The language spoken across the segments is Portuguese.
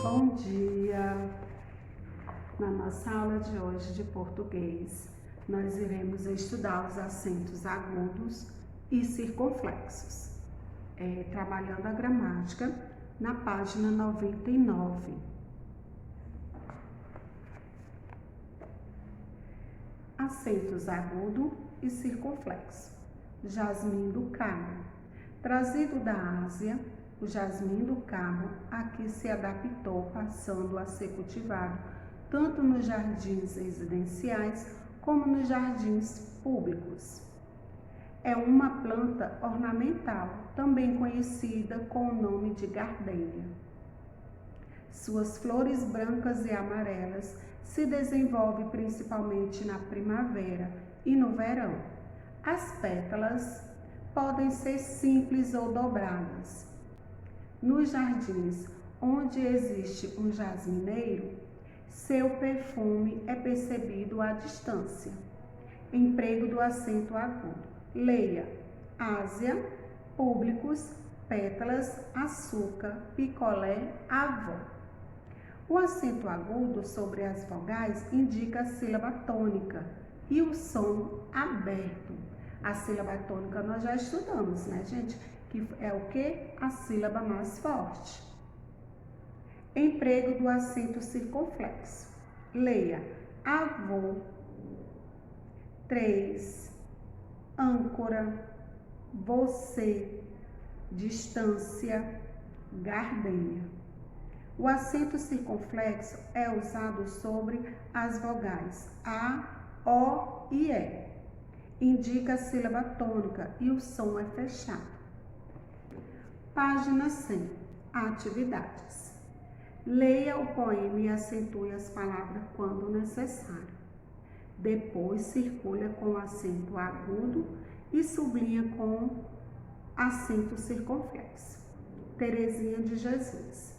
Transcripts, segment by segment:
Bom dia! Na nossa aula de hoje de português, nós iremos estudar os acentos agudos e circunflexos, trabalhando a gramática na página 99. Acentos agudo e circunflexo. Jasmim do Cabo. Trazido da Ásia, o jasmim do Cabo aqui se adaptou, passando a ser cultivado tanto nos jardins residenciais como nos jardins públicos. É uma planta ornamental, também conhecida com o nome de gardênia. Suas flores brancas e amarelas se desenvolvem principalmente na primavera e no verão. As pétalas podem ser simples ou dobradas. Nos jardins onde existe um jasmineiro, seu perfume é percebido à distância. Emprego do acento agudo. Leia: Ásia, públicos, pétalas, açúcar, picolé, avó. O acento agudo sobre as vogais indica a sílaba tônica e o som aberto. A sílaba tônica nós já estudamos, né, gente? Que é o que? A sílaba mais forte. Emprego do acento circunflexo. Leia: avô, 3, âncora, você, distância, gardênia. O acento circunflexo é usado sobre as vogais A, O e E. Indica a sílaba tônica e o som é fechado. Página 100. Atividades. Leia o poema e acentue as palavras quando necessário. Depois circula com acento agudo e sublinha com acento circunflexo. Terezinha de Jesus.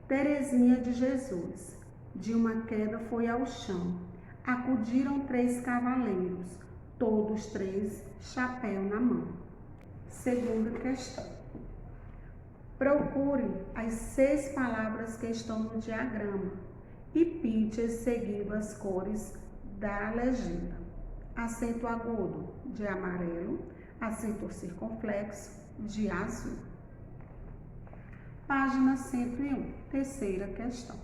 Terezinha de Jesus, de uma queda foi ao chão. Acudiram 3 cavaleiros, todos 3 chapéu na mão. Segunda questão. Procure as 6 palavras que estão no diagrama e pinte seguindo as cores da legenda. Acento agudo de amarelo, acento circunflexo de azul. Página 101, terceira questão.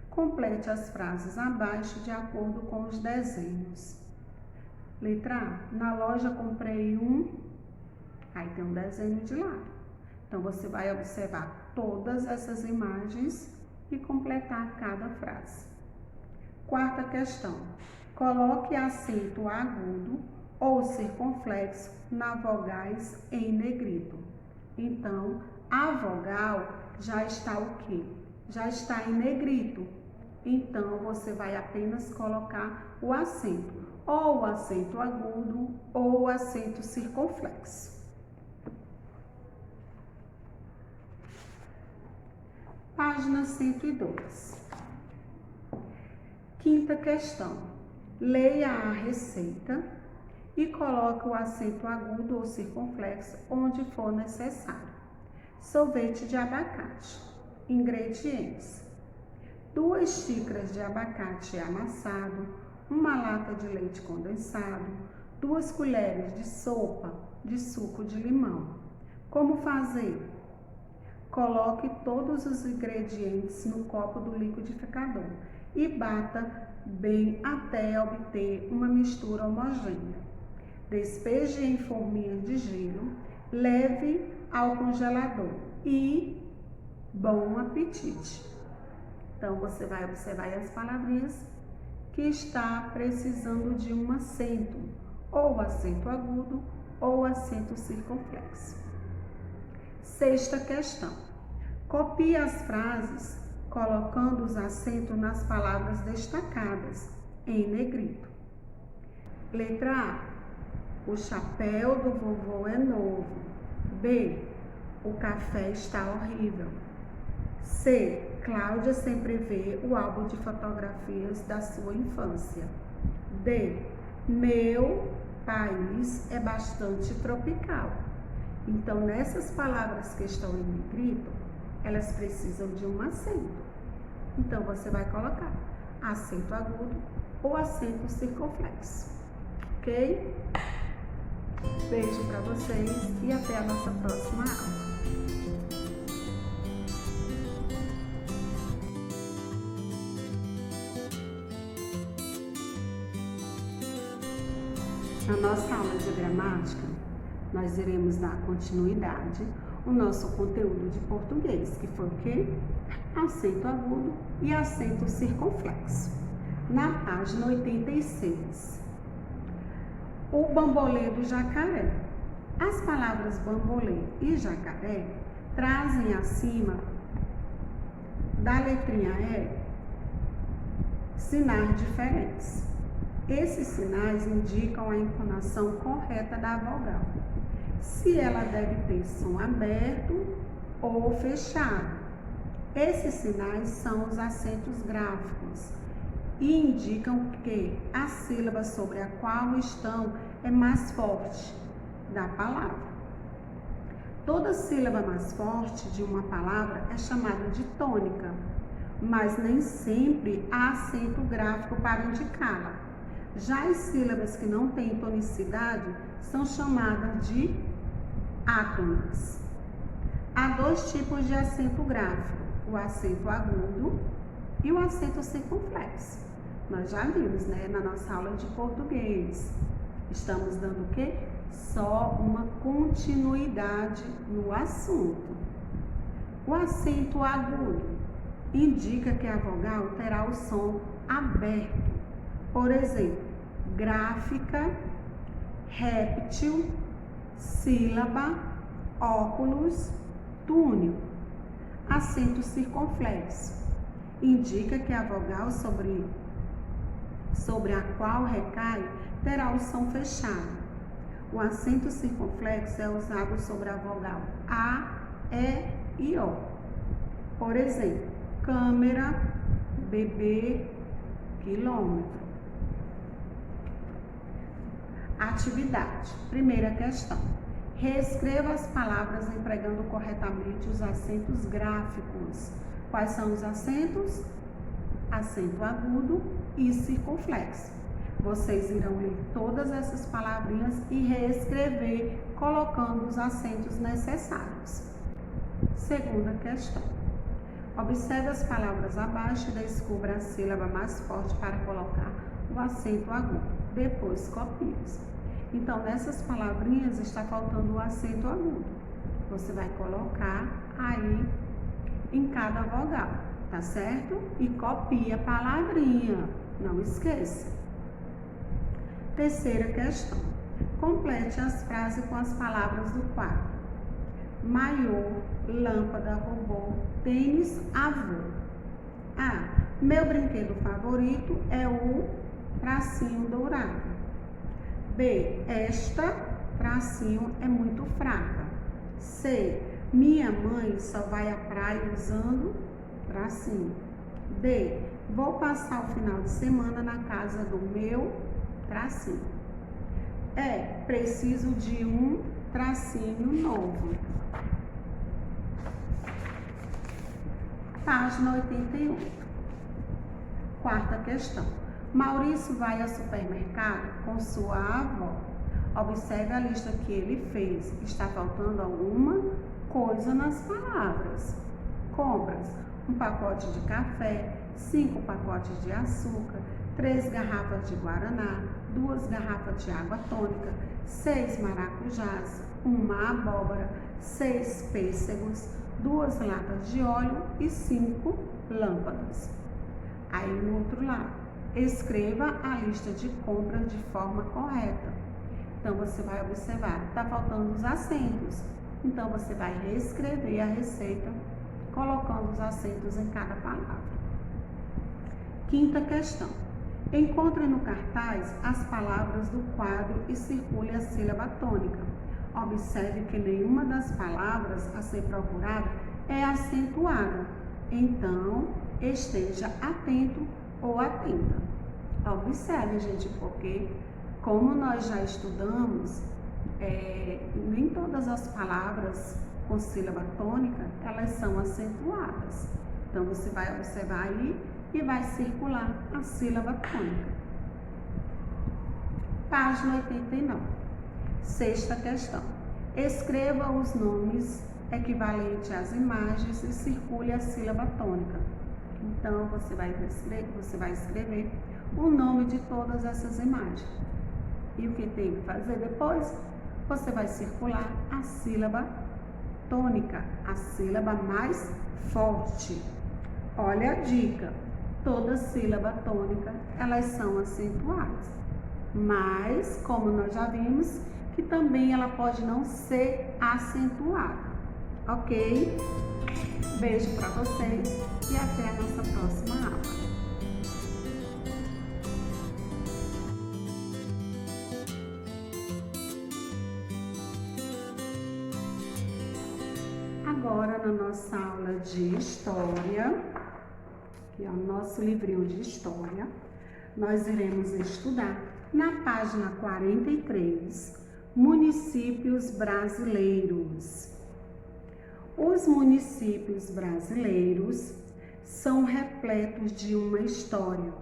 Complete as frases abaixo de acordo com os desenhos. Letra A. Na loja comprei aí tem um desenho de lado. Então, você vai observar todas essas imagens e completar cada frase. Quarta questão. Coloque acento agudo ou circunflexo na vogais em negrito. Então, a vogal já está o quê? Já está em negrito. Então, você vai apenas colocar o acento, ou o acento agudo ou o acento circunflexo. Página 102. Quinta questão. Leia a receita e coloque o acento agudo ou circunflexo onde for necessário. Sorvete de abacate. Ingredientes: 2 xícaras de abacate amassado, 1 lata de leite condensado, 2 colheres de sopa de suco de limão. Como fazer? Coloque todos os ingredientes no copo do liquidificador e bata bem até obter uma mistura homogênea. Despeje em forminhas de gelo, leve ao congelador e bom apetite. Então, você vai observar as palavrinhas que está precisando de um acento, ou acento agudo ou acento circunflexo. Sexta questão. Copie as frases colocando os acentos nas palavras destacadas em negrito. Letra A. O chapéu do vovô é novo. B. O café está horrível. C. Cláudia sempre vê o álbum de fotografias da sua infância. D. Meu país é bastante tropical. Então, nessas palavras que estão em negrito, elas precisam de um acento. Então, você vai colocar acento agudo ou acento circunflexo. Ok? Beijo para vocês e até a nossa próxima aula. Na nossa aula de gramática, nós iremos dar continuidade ao nosso conteúdo de português, que foi o quê? Acento agudo e acento circunflexo. Na página 86, o bambolê do jacaré. As palavras bambolê e jacaré trazem acima da letrinha E sinais diferentes. Esses sinais indicam a entonação correta da vogal, se ela deve ter som aberto ou fechado. Esses sinais são os acentos gráficos e indicam que a sílaba sobre a qual estão é mais forte da palavra. Toda sílaba mais forte de uma palavra é chamada de tônica, mas nem sempre há acento gráfico para indicá-la. Já as sílabas que não têm tonicidade são chamadas de átonas. Há dois tipos de acento gráfico, o acento agudo e o acento circunflexo. Nós já vimos, na nossa aula de português. Estamos dando o quê? Só uma continuidade no assunto. O acento agudo indica que a vogal terá o som aberto. Por exemplo, gráfica, réptil, sílaba, óculos, túnel. Acento circunflexo indica que a vogal sobre a qual recai terá o som fechado. O acento circunflexo é usado sobre a vogal A, E e O. Por exemplo, câmera, bebê, quilômetro. Atividade. Primeira questão. Reescreva as palavras empregando corretamente os acentos gráficos. Quais são os acentos? Acento agudo e circunflexo. Vocês irão ler todas essas palavrinhas e reescrever colocando os acentos necessários. Segunda questão. Observe as palavras abaixo e descubra a sílaba mais forte para colocar o acento agudo. Depois copie-os. Então, nessas palavrinhas está faltando o acento agudo. Você vai colocar aí em cada vogal, tá certo? E copie a palavrinha, não esqueça. Terceira questão. Complete as frases com as palavras do quadro. Maiô, lâmpada, robô, tênis, avô. A. Meu brinquedo favorito é o tracinho dourado. B. Esta, tracinho, é muito fraca. C. Minha mãe só vai à praia usando tracinho. D. Vou passar o final de semana na casa do meu tracinho. E. Preciso de um tracinho novo. Página 81. Quarta questão. Maurício vai ao supermercado com sua avó. Observe a lista que ele fez. Está faltando alguma coisa nas palavras. Compras: um pacote de café, 5 pacotes de açúcar, 3 garrafas de guaraná, 2 garrafas de água tônica, 6 maracujás, 1 abóbora, 6 pêssegos, 2 latas de óleo e 5 lâmpadas. Aí no outro lado, escreva a lista de compras de forma correta. Então, você vai observar, está faltando os acentos. Então, você vai reescrever a receita, colocando os acentos em cada palavra. Quinta questão. Encontre no cartaz as palavras do quadro e circule a sílaba tônica. Observe que nenhuma das palavras a ser procurada é acentuada. Então, esteja atento ou atenta. Observe, gente, porque como nós já estudamos, nem todas as palavras com sílaba tônica, elas são acentuadas. Então, você vai observar aí e vai circular a sílaba tônica. Página 89. Sexta questão. Escreva os nomes equivalentes às imagens e circule a sílaba tônica. Então, você vai escrever o nome de todas essas imagens. E o que tem que fazer depois? Você vai circular a sílaba tônica, a sílaba mais forte. Olha a dica. Toda sílaba tônica, elas são acentuadas. Mas, como nós já vimos, que também ela pode não ser acentuada. Ok? Beijo para vocês e até a nossa próxima aula. Agora, na nossa aula de História, que é o nosso livrinho de História, nós iremos estudar na página 43, municípios brasileiros. Os municípios brasileiros são repletos de uma história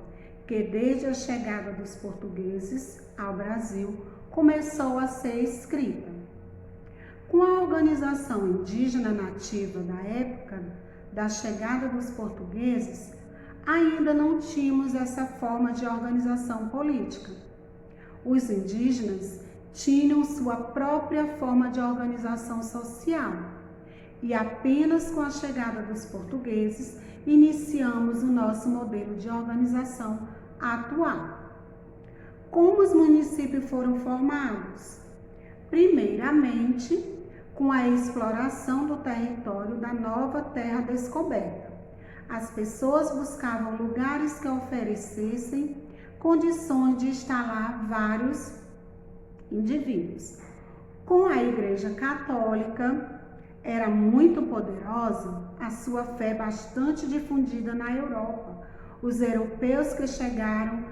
que, desde a chegada dos portugueses ao Brasil, começou a ser escrita. Com a organização indígena nativa da época da chegada dos portugueses, ainda não tínhamos essa forma de organização política. Os indígenas tinham sua própria forma de organização social e apenas com a chegada dos portugueses iniciamos o nosso modelo de organização atual. Como os municípios foram formados? Primeiramente, com a exploração do território da nova terra descoberta. As pessoas buscavam lugares que oferecessem condições de instalar vários indivíduos. Com a Igreja Católica, era muito poderosa, a sua fé bastante difundida na Europa. Os europeus que chegaram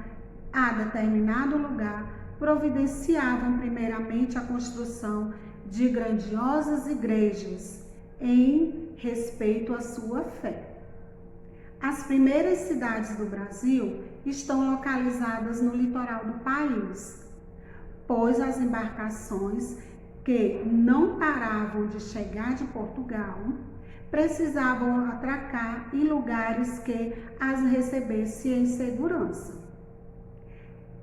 a determinado lugar providenciavam primeiramente a construção de grandiosas igrejas em respeito à sua fé. As primeiras cidades do Brasil estão localizadas no litoral do país, pois as embarcações que não paravam de chegar de Portugal precisavam atracar em lugares que as recebessem em segurança.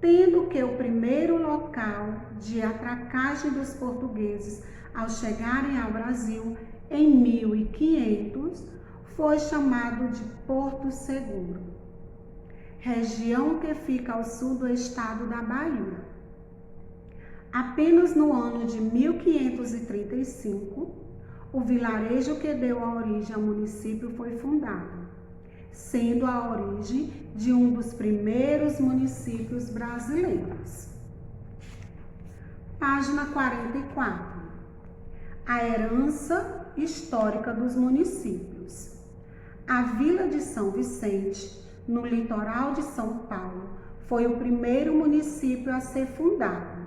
Tendo que o primeiro local de atracagem dos portugueses ao chegarem ao Brasil em 1500 foi chamado de Porto Seguro, região que fica ao sul do estado da Bahia. Apenas no ano de 1535, o vilarejo que deu a origem ao município foi fundado, sendo a origem de um dos primeiros municípios brasileiros. Página 44. A herança histórica dos municípios. A Vila de São Vicente, no litoral de São Paulo, foi o primeiro município a ser fundado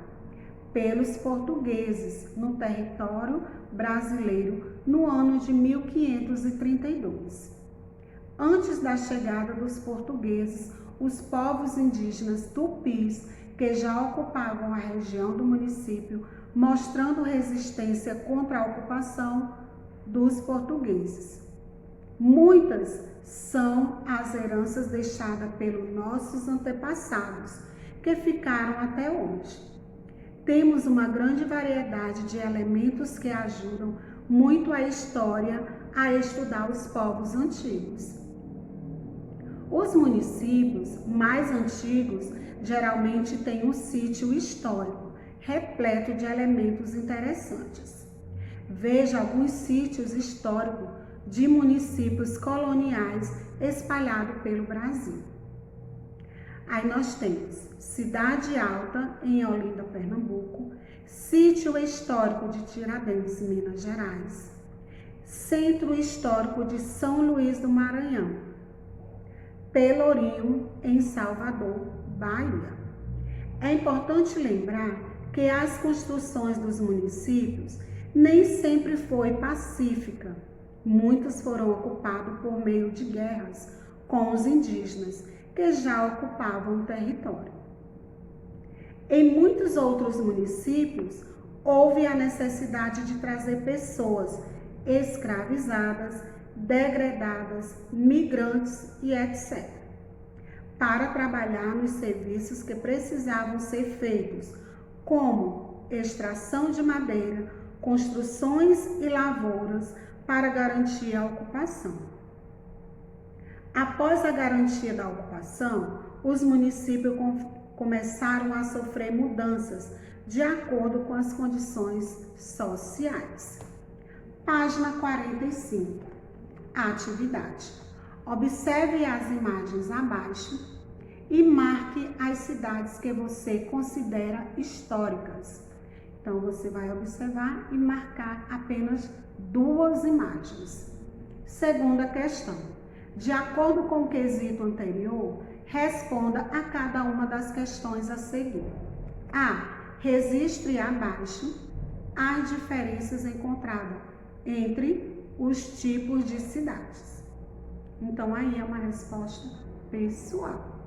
pelos portugueses no território brasileiro no ano de 1532. Antes da chegada dos portugueses, os povos indígenas tupis, que já ocupavam a região do município, mostrando resistência contra a ocupação dos portugueses. Muitas são as heranças deixadas pelos nossos antepassados, que ficaram até hoje. Temos uma grande variedade de elementos que ajudam muito a história a estudar os povos antigos. Os municípios mais antigos geralmente têm um sítio histórico, repleto de elementos interessantes. Veja alguns sítios históricos de municípios coloniais espalhados pelo Brasil. Aí nós temos Cidade Alta, em Olinda, Pernambuco, Sítio Histórico de Tiradentes, Minas Gerais, Centro Histórico de São Luís do Maranhão, Pelourinho, em Salvador, Bahia. É importante lembrar que as construções dos municípios nem sempre foi pacífica. Muitos foram ocupados por meio de guerras com os indígenas, que já ocupavam o território. Em muitos outros municípios, houve a necessidade de trazer pessoas escravizadas, degradadas, migrantes e etc., para trabalhar nos serviços que precisavam ser feitos, como extração de madeira, construções e lavouras, para garantir a ocupação. Após a garantia da ocupação, os municípios começaram a sofrer mudanças de acordo com as condições sociais. Página 45. Atividade. Observe as imagens abaixo e marque as cidades que você considera históricas. Então, você vai observar e marcar apenas 2 imagens. Segunda questão. De acordo com o quesito anterior, responda a cada uma das questões a seguir. A. Registre abaixo as diferenças encontradas entre os tipos de cidades. Então, aí é uma resposta pessoal.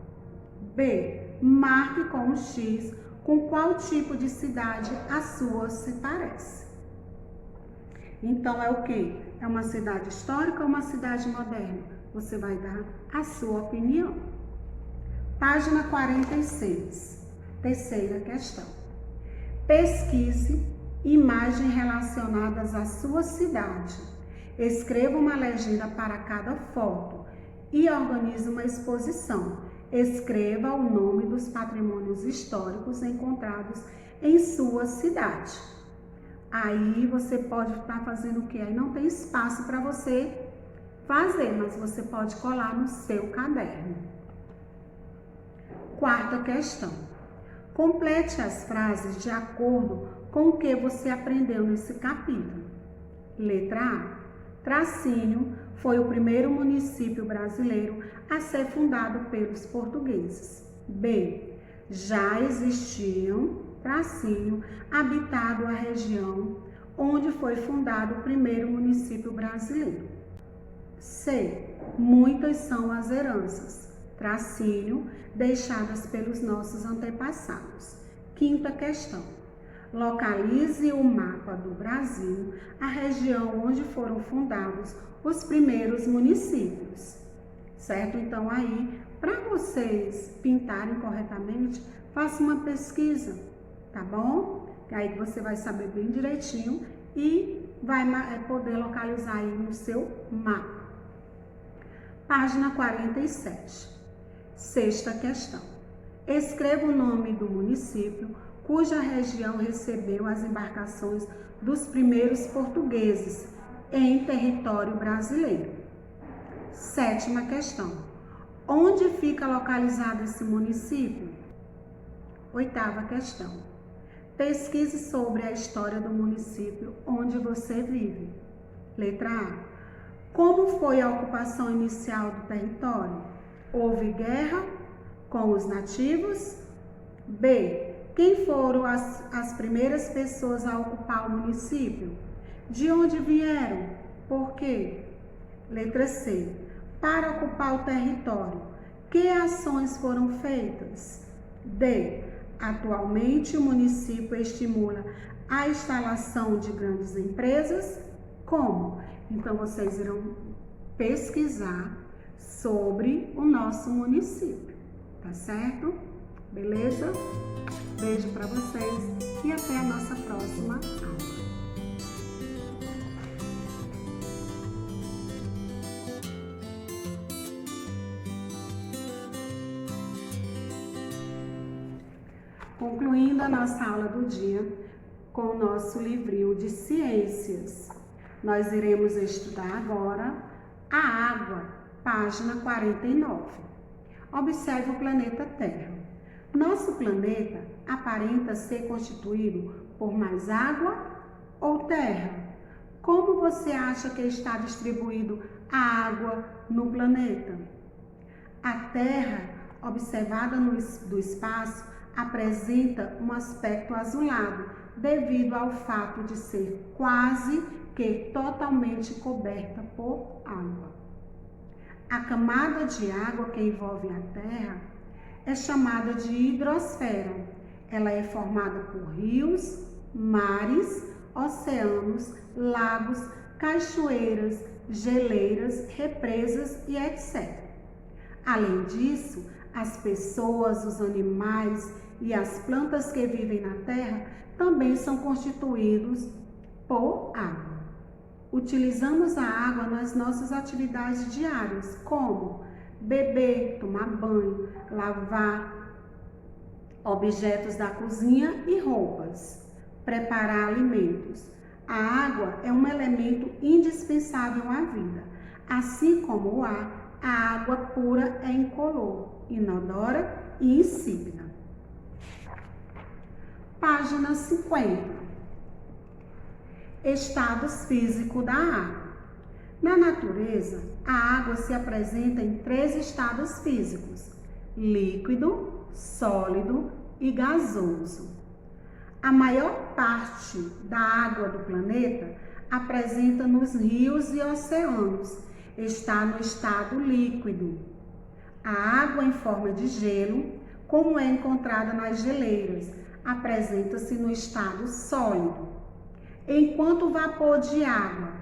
B. Marque com o X com qual tipo de cidade a sua se parece. Então, é o quê? É uma cidade histórica ou uma cidade moderna? Você vai dar a sua opinião. Página 46. Terceira questão. Pesquise imagens relacionadas à sua cidade. Escreva uma legenda para cada foto e organize uma exposição. Escreva o nome dos patrimônios históricos encontrados em sua cidade. Aí você pode estar fazendo o quê? Aí não tem espaço para você fazer, mas você pode colar no seu caderno. Quarta questão. Complete as frases de acordo com o que você aprendeu nesse capítulo. Letra A. Tracínio foi o primeiro município brasileiro a ser fundado pelos portugueses. B. Já existiam Tracínio habitado a região onde foi fundado o primeiro município brasileiro. C. Muitas são as heranças, Tracínio, deixadas pelos nossos antepassados. Quinta questão. Localize o mapa do Brasil, a região onde foram fundados os primeiros municípios. Certo? Então, aí, para vocês pintarem corretamente, faça uma pesquisa, tá bom? Aí você vai saber bem direitinho e vai poder localizar aí no seu mapa. Página 47. Sexta questão. Escreva o nome do município cuja região recebeu as embarcações dos primeiros portugueses em território brasileiro. Sétima questão. Onde fica localizado esse município? Oitava questão. Pesquise sobre a história do município onde você vive. Letra A. Como foi a ocupação inicial do território? Houve guerra com os nativos? B. Quem foram as primeiras pessoas a ocupar o município? De onde vieram? Por quê? Letra C. Para ocupar o território, que ações foram feitas? D. Atualmente, o município estimula a instalação de grandes empresas? Como? Então, vocês irão pesquisar sobre o nosso município, tá certo? Beleza? Beijo para vocês e até a nossa próxima aula. Concluindo a nossa aula do dia com o nosso livrinho de ciências, nós iremos estudar agora a água, página 49. Observe o planeta Terra. Nosso planeta aparenta ser constituído por mais água ou terra? Como você acha que está distribuído a água no planeta? A Terra, observada do espaço, apresenta um aspecto azulado, devido ao fato de ser quase que totalmente coberta por água. A camada de água que envolve a Terra é chamada de hidrosfera. Ela é formada por rios, mares, oceanos, lagos, cachoeiras, geleiras, represas e etc. Além disso, as pessoas, os animais e as plantas que vivem na Terra também são constituídos por água. Utilizamos a água nas nossas atividades diárias, como beber, tomar banho, lavar objetos da cozinha e roupas, preparar alimentos. A água é um elemento indispensável à vida. Assim como o ar, a água pura é incolor, inodora e insípida. Página 50. Estados físicos da água. Na natureza, a água se apresenta em 3 estados físicos: líquido, sólido e gasoso. A maior parte da água do planeta apresenta nos rios e oceanos, está no estado líquido. A água em forma de gelo, como é encontrada nas geleiras, apresenta-se no estado sólido. Enquanto o vapor de água,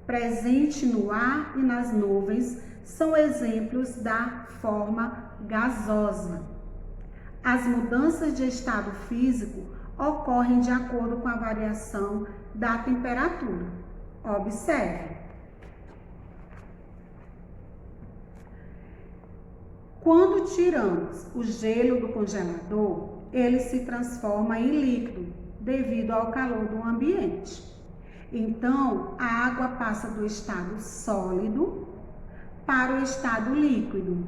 presente no ar e nas nuvens, são exemplos da forma gasosa. As mudanças de estado físico ocorrem de acordo com a variação da temperatura. Observe. Quando tiramos o gelo do congelador, ele se transforma em líquido devido ao calor do ambiente. Então, a água passa do estado sólido para o estado líquido.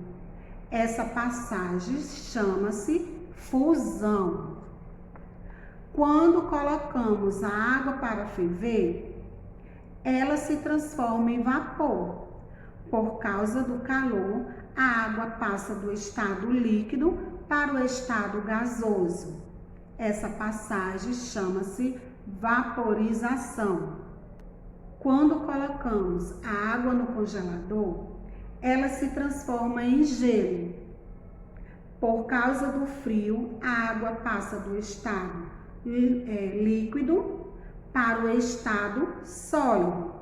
Essa passagem chama-se fusão. Quando colocamos a água para ferver, ela se transforma em vapor. Por causa do calor, a água passa do estado líquido para o estado gasoso. Essa passagem chama-se vaporização. Quando colocamos a água no congelador, ela se transforma em gelo. Por causa do frio, a água passa do estado líquido para o estado sólido.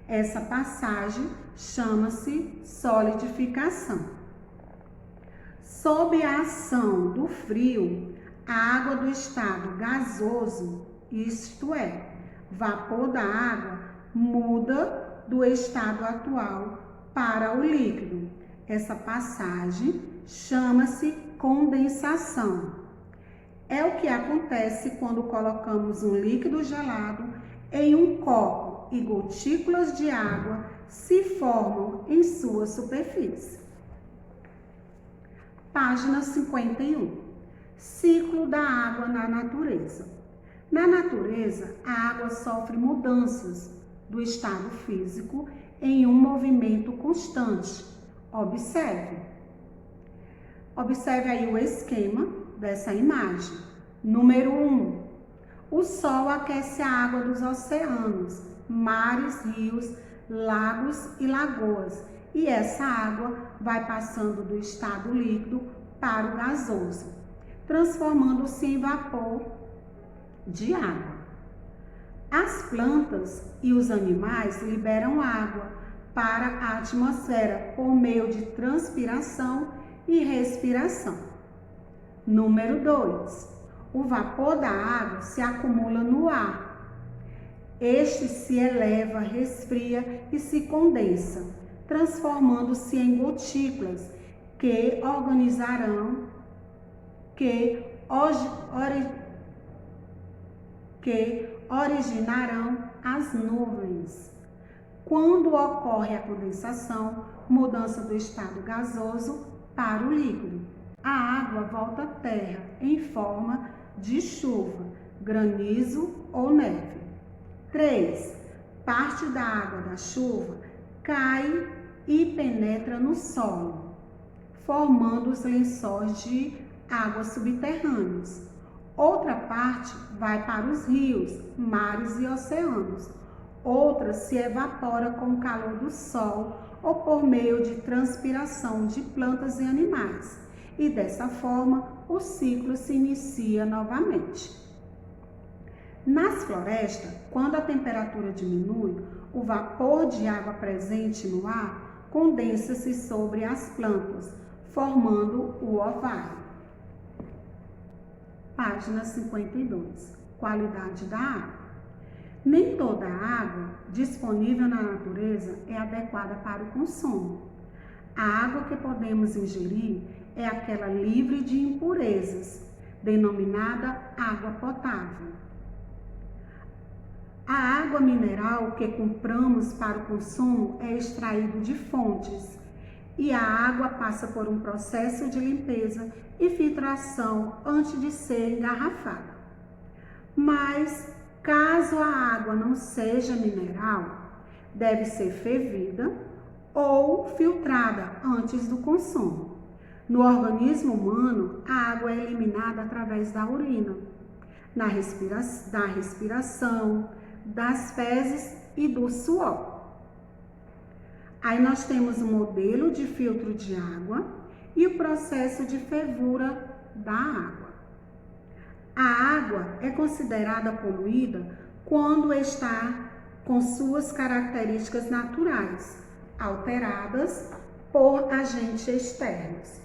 Essa passagem chama-se solidificação. Sob a ação do frio, a água do estado gasoso, isto é, vapor da água, muda do estado atual para o líquido. Essa passagem chama-se condensação. É o que acontece quando colocamos um líquido gelado em um copo e gotículas de água se formam em sua superfície. Página 51. Ciclo da água na natureza. Na natureza, a água sofre mudanças do estado físico em um movimento constante. Observe. Observe aí o esquema dessa imagem. Número 1. O Sol aquece a água dos oceanos, mares, rios, lagos e lagoas. E essa água vai passando do estado líquido para o gasoso, transformando-se em vapor de água. As plantas e os animais liberam água para a atmosfera por meio de transpiração e respiração. Número 2. O vapor da água se acumula no ar. Este se eleva, resfria e se condensa, transformando-se em gotículas que originarão as nuvens. Quando ocorre a condensação, mudança do estado gasoso para o líquido, a água volta à terra em forma de chuva, granizo ou neve. 3. Parte da água da chuva cai e penetra no solo, formando os lençóis de águas subterrâneas. Outra parte vai para os rios, mares e oceanos, Outra se evapora com o calor do sol ou por meio de transpiração de plantas e animais. E dessa forma, o ciclo se inicia novamente. Nas florestas, quando a temperatura diminui, o vapor de água presente no ar condensa-se sobre as plantas, formando o orvalho. Página 52. Qualidade da água. Nem toda a água disponível na natureza é adequada para o consumo. A água que podemos ingerir é aquela livre de impurezas, denominada água potável. A água mineral que compramos para o consumo é extraída de fontes e a água passa por um processo de limpeza e filtração antes de ser engarrafada. Mas, caso a água não seja mineral, deve ser fervida ou filtrada antes do consumo. No organismo humano, a água é eliminada através da urina, da respiração, das fezes e do suor. Aí nós temos o modelo de filtro de água e o processo de fervura da água. A água é considerada poluída quando está com suas características naturais, alteradas por agentes externos.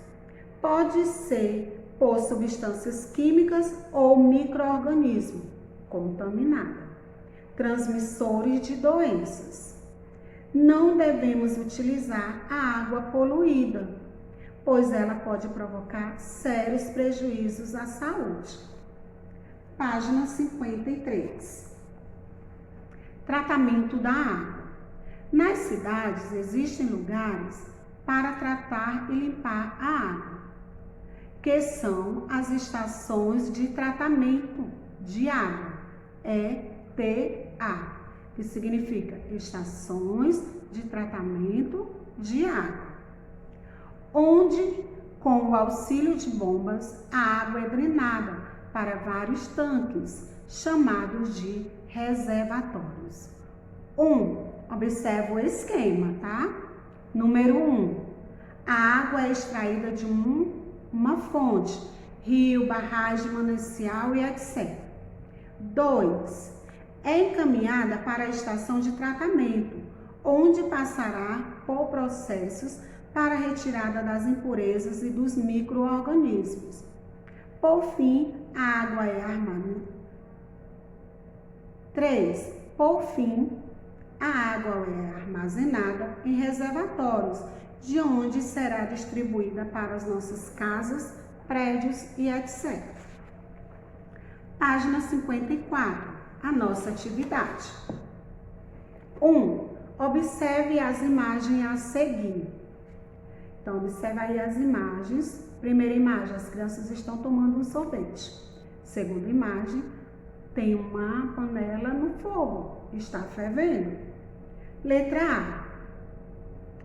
Pode ser por substâncias químicas ou micro-organismos contaminados, transmissores de doenças. Não devemos utilizar a água poluída, pois ela pode provocar sérios prejuízos à saúde. Página 53. Tratamento da água. Nas cidades existem lugares para tratar e limpar a água, que são as estações de tratamento de água, ETA, que significa Estações de Tratamento de Água, onde, com o auxílio de bombas, a água é drenada para vários tanques, chamados de reservatórios. Observa o esquema, tá? Número 1. A água é extraída de uma fonte, rio, barragem, manancial e etc. 2. É encaminhada para a estação de tratamento, onde passará por processos para a retirada das impurezas e dos micro-organismos. Por fim, a água é armazenada. 3. Por fim, a água é armazenada em reservatórios, de onde será distribuída para as nossas casas, prédios e etc. Página 54. A nossa atividade. 1. Observe as imagens a seguir. Então, observa aí as imagens. Primeira imagem, as crianças estão tomando um sorvete. Segunda imagem, tem uma panela no fogo, está fervendo. Letra A.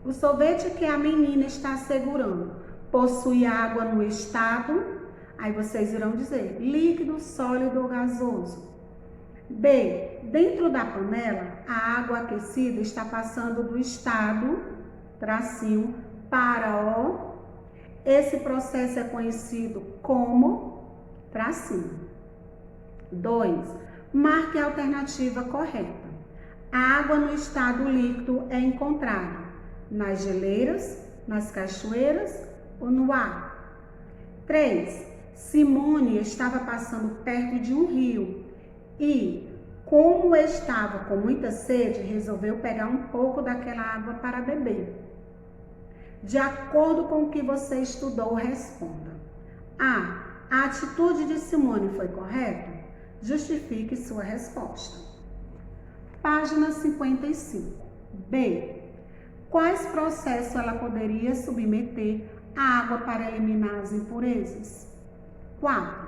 O sorvete que a menina está segurando possui água no estado, aí vocês irão dizer, líquido, sólido ou gasoso. B. Dentro da panela, a água aquecida está passando do estado, tracinho, para o. Esse processo é conhecido como tracinho. 2. Marque a alternativa correta. A água no estado líquido é encontrada nas geleiras, nas cachoeiras ou no ar. 3. Simone estava passando perto de um rio e, como estava com muita sede, resolveu pegar um pouco daquela água para beber. De acordo com o que você estudou, responda. A. A atitude de Simone foi correta? Justifique sua resposta. Página 55. B. Quais processos ela poderia submeter a água para eliminar as impurezas? 4.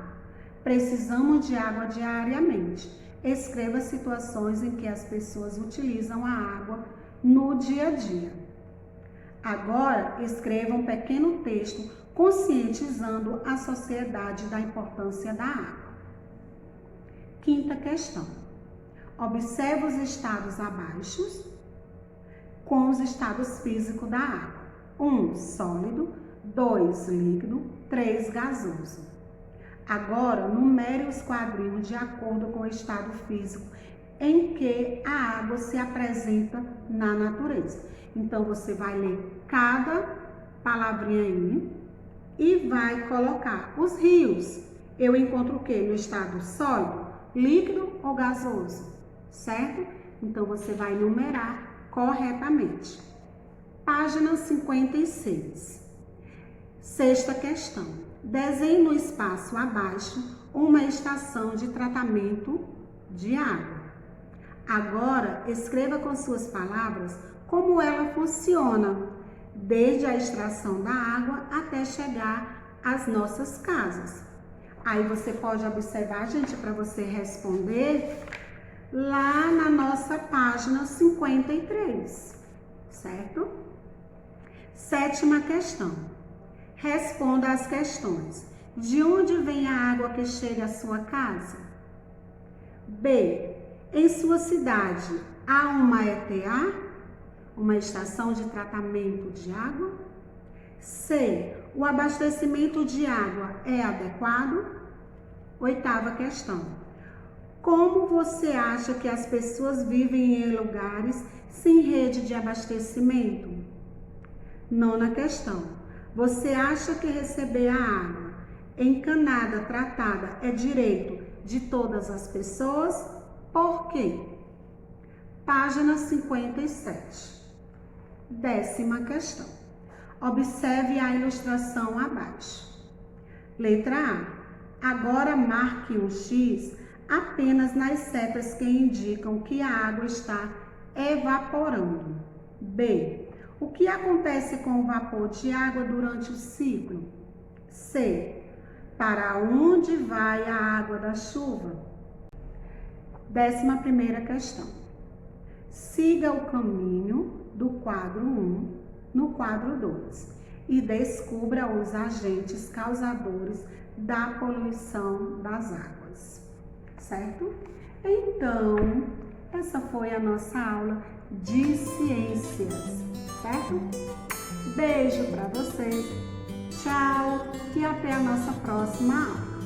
Precisamos de água diariamente. Escreva situações em que as pessoas utilizam a água no dia a dia. Agora, escreva um pequeno texto conscientizando a sociedade da importância da água. Quinta questão. Observe os estados abaixo com os estados físicos da água. 1, sólido. 2, líquido. 3, gasoso. Agora, numere os quadrinhos de acordo com o estado físico em que a água se apresenta na natureza. Então, você vai ler cada palavrinha aí e vai colocar os rios. Eu encontro o quê? No estado sólido, líquido ou gasoso, certo? Então, você vai numerar corretamente. Página 56. Sexta questão. Desenhe no espaço abaixo uma estação de tratamento de água. Agora, escreva com suas palavras como ela funciona, desde a extração da água até chegar às nossas casas. Aí você pode observar, gente, para você responder lá na nossa página 53, certo? Sétima questão. Responda às questões. De onde vem a água que chega à sua casa? B. Em sua cidade, há uma ETA, uma estação de tratamento de água? C. O abastecimento de água é adequado? Oitava questão. Como você acha que as pessoas vivem em lugares sem rede de abastecimento? Nona questão. Você acha que receber a água encanada, tratada, é direito de todas as pessoas? Por quê? Página 57. Décima questão. Observe a ilustração abaixo. Letra A. Agora marque um X apenas nas setas que indicam que a água está evaporando. B. O que acontece com o vapor de água durante o ciclo? C. Para onde vai a água da chuva? 11ª questão. Siga o caminho do quadro 1 no quadro 2 e descubra os agentes causadores da poluição das águas, certo? Então, essa foi a nossa aula de ciências, certo? Beijo para vocês, tchau e até a nossa próxima aula.